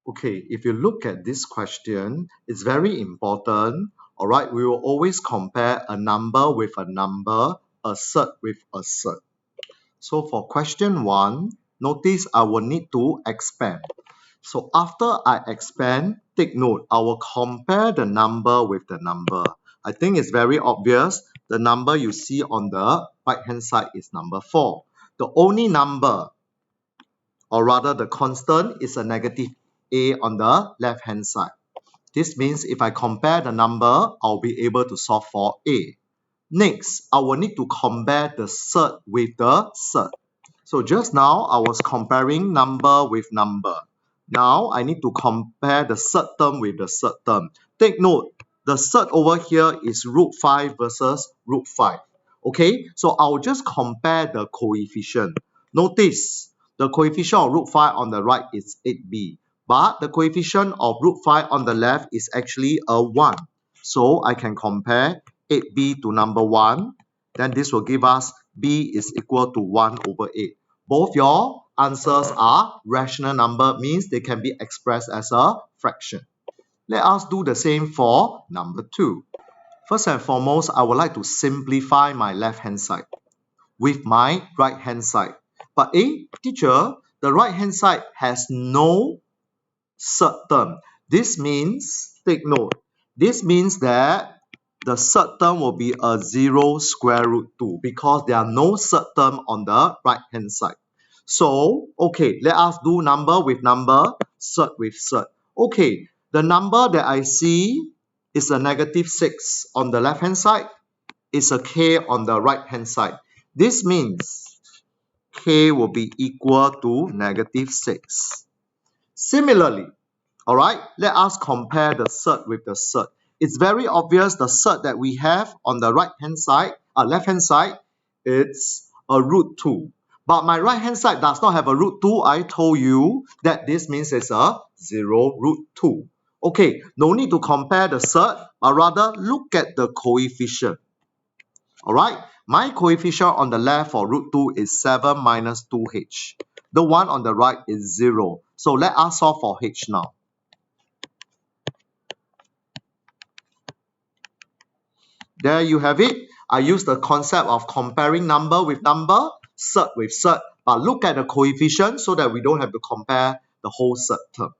Okay, if you look at this question, it's very important. All right, we will always compare a number with a number, a surd with a surd. So for question 1, notice I will need to expand. So after I expand, take note, I will compare the number with the number. I think it's very obvious. The number you see on the right hand side is number 4. The only number, or rather the constant, is a negative a on the left hand side. This means if I compare the number, I'll be able to solve for a. Next, I will need to compare the surd with the surd. So just now, I was comparing number with number. Now, I need to compare the surd term with the surd term. Take note, the surd over here is root 5 versus root 5. Okay, so I'll just compare the coefficient. Notice, the coefficient of root 5 on the right is 8b. But the coefficient of root 5 on the left is actually a 1. So I can compare 8b to number 1. Then this will give us b is equal to 1 over 8. Both your answers are rational number, means they can be expressed as a fraction. Let us do the same for number 2. First and foremost, I would like to simplify my left-hand side with my right-hand side. But teacher, the right-hand side has no surd term. This means, take note, this means that the surd term will be a 0 square root 2 because there are no surd term on the right-hand side. So, okay, let us do number with number, surd with surd. Okay, the number that I see is a negative 6 on the left-hand side, is a k on the right-hand side. This means k will be equal to negative 6. Similarly, all right, let us compare the surd with the surd. It's very obvious the surd that we have on the right-hand side, left-hand side, it's a root 2. But my right-hand side does not have a root 2. I told you that this means it's a 0 root 2. Okay, no need to compare the surd, but rather look at the coefficient. All right, my coefficient on the left for root 2 is 7 minus 2h. The one on the right is 0. So let us solve for h now. There you have it. I use the concept of comparing number with number, surd with surd, but look at the coefficient so that we don't have to compare the whole surd term.